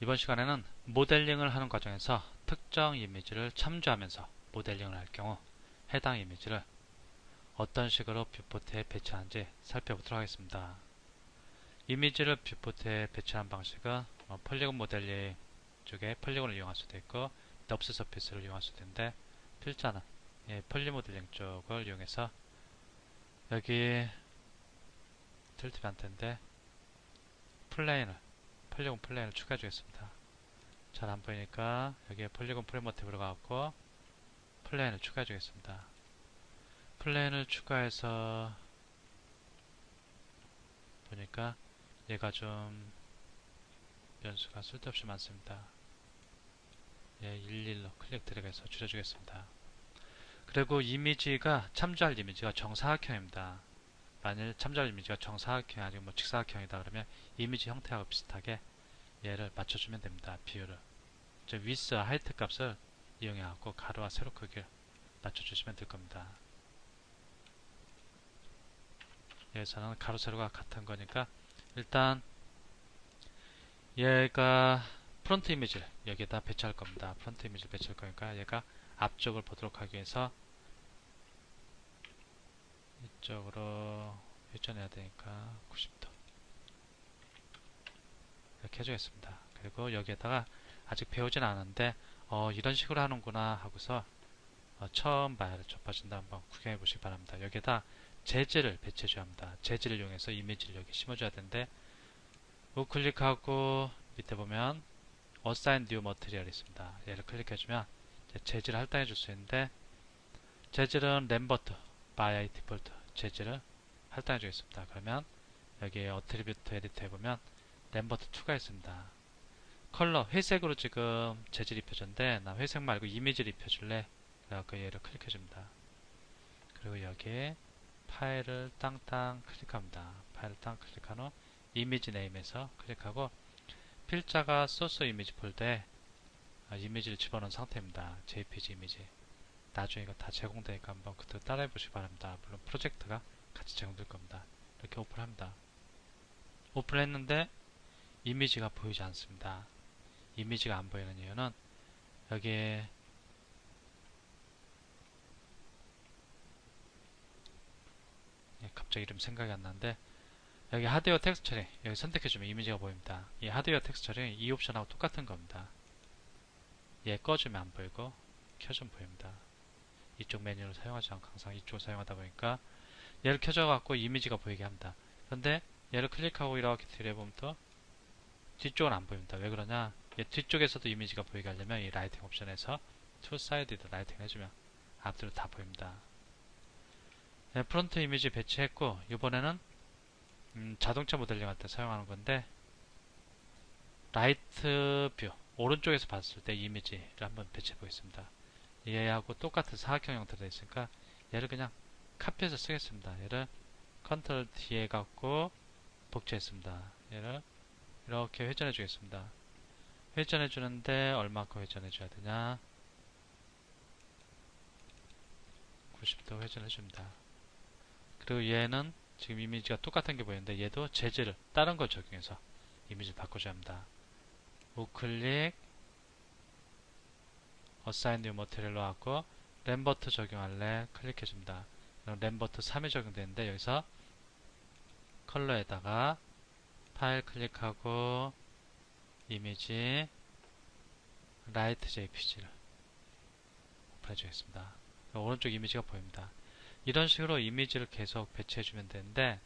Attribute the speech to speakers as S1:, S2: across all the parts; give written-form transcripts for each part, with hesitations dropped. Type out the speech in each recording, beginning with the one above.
S1: 이번 시간에는 모델링을 하는 과정에서 특정 이미지를 참조하면서 모델링을 할 경우 해당 이미지를 어떤 식으로 뷰포트에 배치하는지 살펴보도록 하겠습니다. 이미지를 뷰포트에 배치하는 방식은 폴리곤 모델링 쪽에 폴리곤을 이용할 수도 있고 넙스 서피스를 이용할 수도 있는데 필자는 폴리 모델링 쪽을 이용해서 여기 틸트 변태인데 폴리곤 플레인을 추가해 주겠습니다. 잘 안 보이니까 여기에 폴리곤 프레임워크로 가고 플레인을 추가해 주겠습니다. 플레인을 추가해서 보니까 얘가 좀 변수가 쓸데없이 많습니다. 얘 11로 클릭 드래그해서 줄여주겠습니다. 그리고 이미지가 참조할 이미지가 정사각형입니다. 만일 참조할 이미지가 정사각형이 아니고 직사각형이다 그러면 이미지 형태하고 비슷하게 얘를 맞춰주면 됩니다. 비율을 위스와 하이트 값을 이용해갖고 가로와 세로 크기를 맞춰주시면 될 겁니다. 여기서는 가로 세로가 같은 거니까 일단 얘가 프론트 이미지를 여기에다 배치할 겁니다. 프론트 이미지를 배치할 거니까 얘가 앞쪽을 보도록 하기 위해서 이쪽으로 회전해야 되니까 90도 이렇게 해주겠습니다. 그리고 여기에다가 아직 배우진 않았는데 이런 식으로 하는구나 하고서 처음 바이를 좁아진다 한번 구경해 보시기 바랍니다. 여기에다 재질을 배치해 줘야 합니다. 재질을 이용해서 이미지를 여기 심어줘야 되는데 우클릭하고 밑에 보면 Assign New Material 있습니다. 얘를 클릭해주면 재질을 할당해 줄 수 있는데 재질은 램버트 by default 재질을 할당해 주겠습니다. 그러면 여기에 어트리뷰트 에디트 해보면 램버트 2가 있습니다. 컬러 회색으로 지금 재질 입혀졌는데 나 회색 말고 이미지를 입혀줄래? 그래갖고 얘를 클릭해줍니다. 그리고 여기에 파일을 땅땅 클릭합니다. 파일을 땅 클릭한 후 이미지 네임에서 클릭하고 필자가 소스 이미지 폴더에 이미지를 집어넣은 상태입니다. JPG 이미지. 나중에 이거 다 제공되니까 한번 그때 따라해 보시기 바랍니다. 물론 프로젝트가 같이 제공될 겁니다. 이렇게 오픈합니다. 오픈했는데 이미지가 보이지 않습니다. 이미지가 안 보이는 이유는 여기에 갑자기 이름 생각이 안 나는데 여기 하드웨어 텍스처링 여기 선택해주면 이미지가 보입니다. 이 하드웨어 텍스처링 이 옵션하고 똑같은 겁니다. 얘 꺼주면 안 보이고 켜주면 보입니다. 이쪽 메뉴를 사용하지 않고 항상 이쪽을 사용하다 보니까 얘를 켜줘갖고 이미지가 보이게 합니다. 그런데 얘를 클릭하고 이렇게 들여보면 또 뒤쪽은 안 보입니다. 왜 그러냐? 얘 뒤쪽에서도 이미지가 보이게 하려면 이 라이팅 옵션에서 투 사이드도 라이팅 해주면 앞뒤로 다 보입니다. 네, 프론트 이미지 배치했고 이번에는 자동차 모델링 할 때 사용하는 건데 라이트 뷰 오른쪽에서 봤을 때 이미지를 한번 배치해 보겠습니다. 얘하고 똑같은 사각형 형태로 되어 있으니까 얘를 그냥 카피해서 쓰겠습니다. 얘를 컨트롤 D에 갖고 복제했습니다. 얘를 이렇게 회전해 주겠습니다. 회전해 주는데 얼마큼 회전해 줘야 되냐? 90도 회전해 줍니다. 그리고 얘는 지금 이미지가 똑같은 게 보이는데 얘도 재질을 다른 걸 적용해서 이미지를 바꿔줘야 합니다. 우클릭 Assign New Material로 하고 램버트 적용할래 클릭해줍니다. 램버트 3이 적용되는데 여기서 컬러에다가 파일 클릭하고 이미지 라이트 JPG를 오픈해주겠습니다. 오른쪽 이미지가 보입니다. 이런 식으로 이미지를 계속 배치해주면 되는데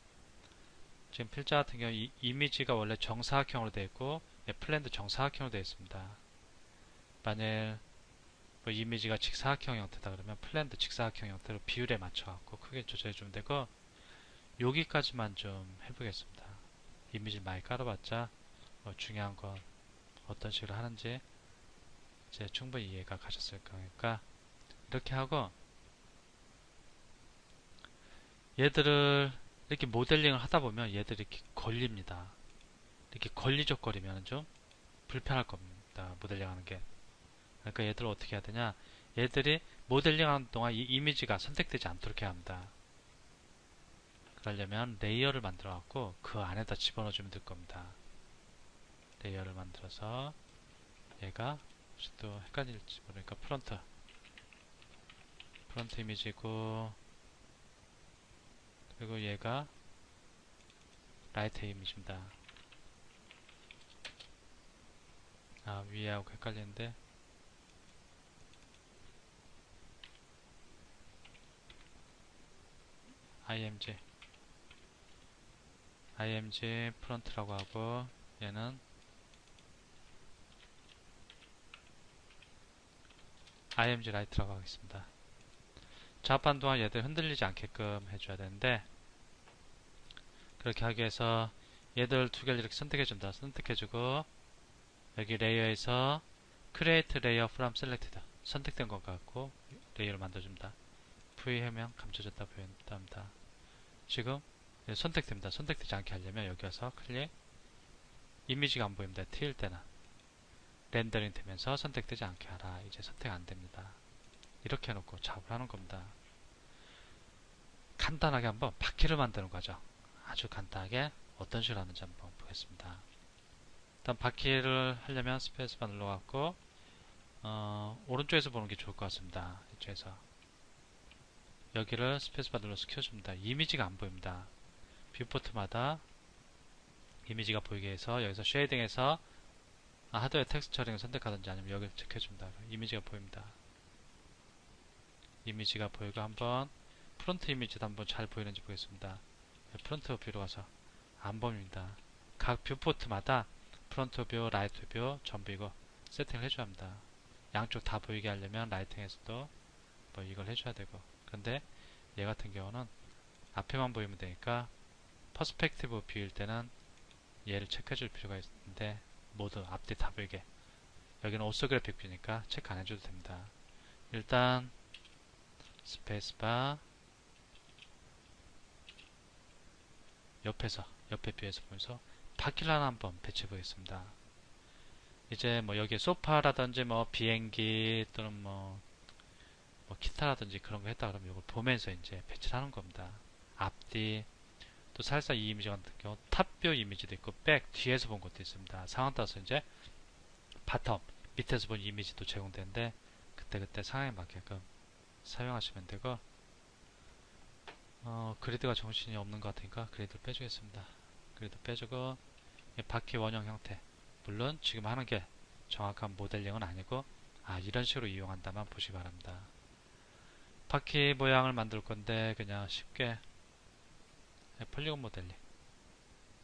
S1: 지금 필자 같은 경우 이 이미지가 원래 정사각형으로 되어 있고 플랜도 정사각형으로 되어 있습니다. 만일 뭐 이미지가 직사각형 형태다 그러면 플랜도 직사각형 형태로 비율에 맞춰갖고 크게 조절해주면 되고 여기까지만 좀 해보겠습니다. 이미지를 많이 깔아봤자 중요한 건 어떤 식으로 하는지 이제 충분히 이해가 가셨을 거니까 이렇게 하고 얘들을 이렇게 모델링을 하다 보면 얘들이 이렇게 걸립니다. 이렇게 걸리적거리면 좀 불편할 겁니다. 모델링 하는 게. 그러니까 얘들을 어떻게 해야 되냐? 얘들이 모델링 하는 동안 이 이미지가 선택되지 않도록 해야 합니다. 그러려면 레이어를 만들어 갖고 그 안에다 집어넣어 주면 될 겁니다. 레이어를 만들어서 얘가 혹시 또 헷갈릴지 모르니까 프론트 이미지고, 그리고 얘가 라이트 이미지입니다. 아, 위에하고 헷갈리는데, img 프론트라고 하고, 얘는 img 라이트라고 하겠습니다. 작업하는 동안 얘들 흔들리지 않게끔 해줘야 되는데, 그렇게 하기 위해서 얘들 두 개를 이렇게 선택해준다. 선택해주고, 여기 레이어에서 Create Layer from Selected 선택된 것 같고 레이어를 만들어줍니다. V 해명 감춰졌다 보인답니다. 지금 선택됩니다. 선택되지 않게 하려면 여기 와서 클릭, 이미지가 안 보입니다. T일 때는 렌더링 되면서 선택되지 않게 하라. 이제 선택 안 됩니다. 이렇게 해놓고 작업을 하는 겁니다. 간단하게 한번 바퀴를 만드는 거죠. 아주 간단하게 어떤 식으로 하는지 한번 보겠습니다. 일단 바퀴를 하려면 스페이스바 눌러갖고 오른쪽에서 보는 게 좋을 것 같습니다. 이쪽에서 여기를 스페이스바 눌러서 켜줍니다. 이미지가 안 보입니다. 뷰포트마다 이미지가 보이게 해서 여기서 쉐이딩에서 하드웨어 텍스처링을 선택하든지 아니면 여기를 체크해줍니다. 이미지가 보입니다. 이미지가 보이고 한번 프론트 이미지도 한번 잘 보이는지 보겠습니다. 프론트 뷰로 가서 안 보입니다. 각 뷰포트마다 프론트 뷰, 라이트 뷰 전부 이거 세팅을 해줘야 합니다. 양쪽 다 보이게 하려면 라이팅에서도 뭐 이걸 해줘야 되고, 그런데 얘 같은 경우는 앞에만 보이면 되니까 퍼스펙티브 뷰일 때는 얘를 체크해줄 필요가 있는데 모두 앞뒤 다 보이게, 여기는 오소그래픽 뷰니까 체크 안 해줘도 됩니다. 일단 스페이스바 옆에 뷰에서 보면서 바퀴를 하나 한번 배치해 보겠습니다. 이제 뭐 여기에 소파라든지 뭐 비행기 또는 뭐 기타라든지 그런 거 했다 그러면 이걸 보면서 이제 배치를 하는 겁니다. 앞뒤, 또 살짝 이 이미지 같은 경우 탑뷰 이미지도 있고 백 뒤에서 본 것도 있습니다. 상황 따라서 이제 바텀 밑에서 본 이미지도 제공되는데 그때그때 상황에 맞게끔 사용하시면 되고, 그리드가 정신이 없는 것 같으니까 그리드를 빼주겠습니다. 그리드 빼주고 바퀴 원형 형태, 물론 지금 하는 게 정확한 모델링은 아니고 이런 식으로 이용한다만 보시기 바랍니다. 바퀴 모양을 만들 건데 그냥 쉽게 폴리곤 모델링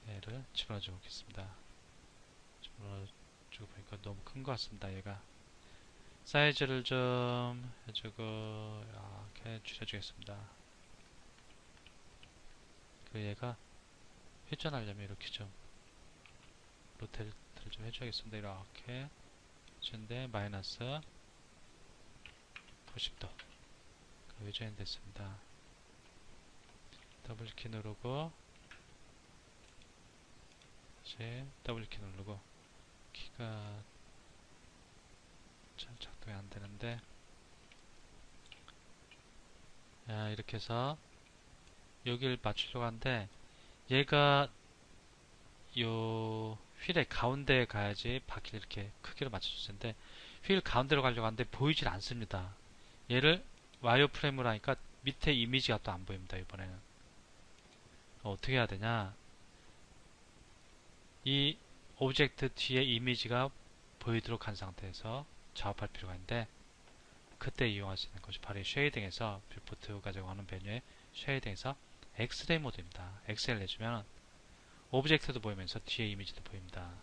S1: 얘를 집어넣어 보겠습니다. 집어넣어주고 보니까 너무 큰 것 같습니다. 얘가 사이즈를 좀 해주고 이렇게 줄여주겠습니다. 그 얘가 회전하려면 이렇게 좀 로테이트를 좀 해줘야겠습니다. 이렇게 해주는데 마이너스 90도 회전이 됐습니다. 더블키 누르고 다시 더블키 누르고 키가 잘 작동이 안 되는데, 이렇게 해서 여기를 맞추려고 하는데 얘가 요 휠의 가운데에 가야지 바퀴를 이렇게 크기로 맞춰줄 텐데 휠 가운데로 가려고 하는데 보이질 않습니다. 얘를 와이어 프레임으로 하니까 밑에 이미지가 또 안 보입니다. 이번에는 어떻게 해야 되냐, 이 오브젝트 뒤에 이미지가 보이도록 한 상태에서 작업할 필요가 있는데, 그때 이용할 수 있는 것이 바로 이 쉐이딩에서 뷰포트 가져가는 메뉴에 쉐이딩에서 엑스레이 모드입니다. 엑셀 내주면 오브젝트도 보이면서 뒤에 이미지도 보입니다.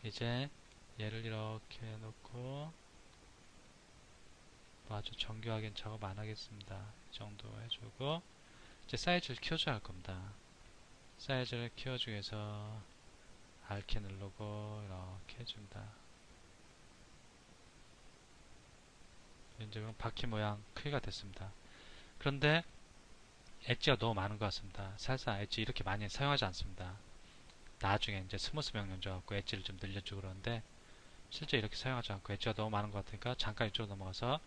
S1: 이제 얘를 이렇게 놓고 아주 정교하게 작업 안 하겠습니다. 이 정도 해주고 이제 사이즈를 키워줘야 할 겁니다. 사이즈를 키워주기 위해서 R키 누르고 이렇게 해줍니다. 이제 그럼 바퀴 모양 크기가 됐습니다. 그런데 엣지가 너무 많은 것 같습니다. 살짝 엣지 이렇게 많이 사용하지 않습니다. 나중에 이제 스무스 명령 줘갖고 엣지를 좀 늘려주고 그러는데 실제 이렇게 사용하지 않고 엣지가 너무 많은 것 같으니까 잠깐 이쪽으로 넘어가서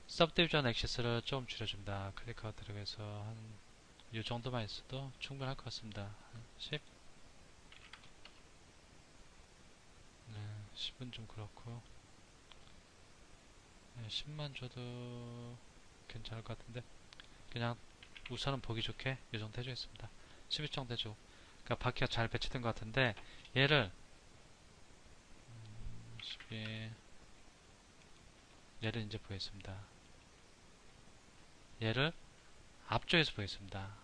S1: 서브디비전 액시스를 좀 줄여줍니다. 클릭하고 들어가서 한 이 정도만 있어도 충분할 것 같습니다. 한 10, 10은 좀 그렇고 10만 줘도 괜찮을 것 같은데 그냥 우선은 보기 좋게 이 정도 해주겠습니다. 12 정도 해주고 그러니까 바퀴가 잘 배치된 것 같은데 얘를 12 얘를 이제 보겠습니다. 얘를 앞쪽에서 보겠습니다.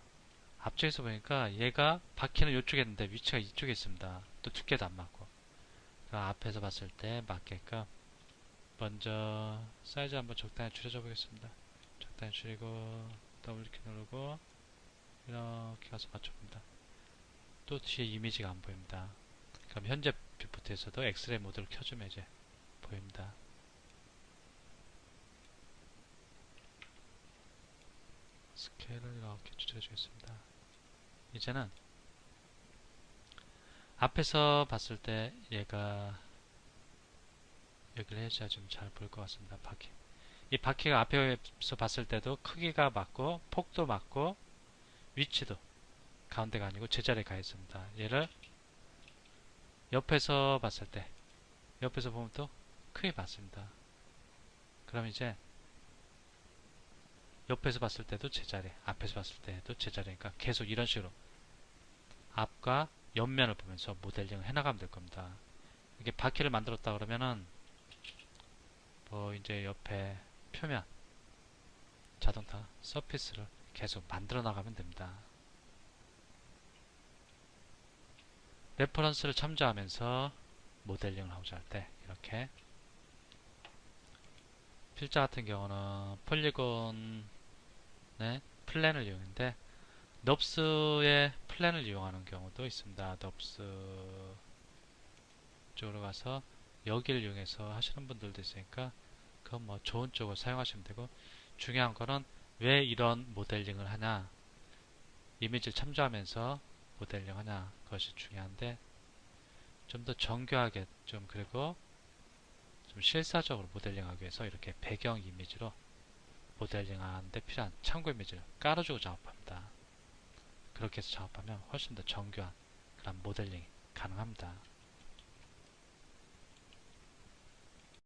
S1: 앞쪽에서 보니까 얘가 바퀴는 이쪽에 있는데 위치가 이쪽에 있습니다. 또 두께도 안 맞고 그러니까 앞에서 봤을 때 맞게끔 먼저 사이즈 한번 적당히 줄여줘 보겠습니다. 적당히 줄이고 더블키 누르고 이렇게 가서 맞춰봅니다. 또 뒤에 이미지가 안 보입니다. 그럼 현재 뷰포트에서도 엑스레이 모드를 켜주면 이제 보입니다. 스케일을 이렇게 조절해주겠습니다. 이제는 앞에서 봤을 때 얘가 여기를 해줘야 좀 잘 보일 것 같습니다. 바퀴. 이 바퀴가 앞에서 봤을 때도 크기가 맞고 폭도 맞고 위치도 가운데가 아니고 제자리에 가 있습니다. 얘를 옆에서 봤을 때 옆에서 보면 또 크게 맞습니다. 그럼 이제 옆에서 봤을 때도 제자리, 앞에서 봤을 때도 제자리니까 계속 이런 식으로 앞과 옆면을 보면서 모델링을 해나가면 될 겁니다. 이게 바퀴를 만들었다 그러면은 뭐 이제 옆에 표면, 자동차 서피스를 계속 만들어 나가면 됩니다. 레퍼런스를 참조하면서 모델링을 하고자 할 때 이렇게 필자 같은 경우는 폴리곤의 플랜을 이용했는데 넙스의 플랜을 이용하는 경우도 있습니다. 넙스 쪽으로 가서 여기를 이용해서 하시는 분들도 있으니까 그건 뭐 좋은 쪽을 사용하시면 되고 중요한 거는 왜 이런 모델링을 하냐 이미지를 참조하면서 모델링 하냐 그것이 중요한데 좀 더 정교하게 좀 그리고 좀 실사적으로 모델링하기 위해서 이렇게 배경 이미지로 모델링 하는데 필요한 참고 이미지를 깔아주고 작업합니다. 그렇게 해서 작업하면 훨씬 더 정교한 그런 모델링이 가능합니다.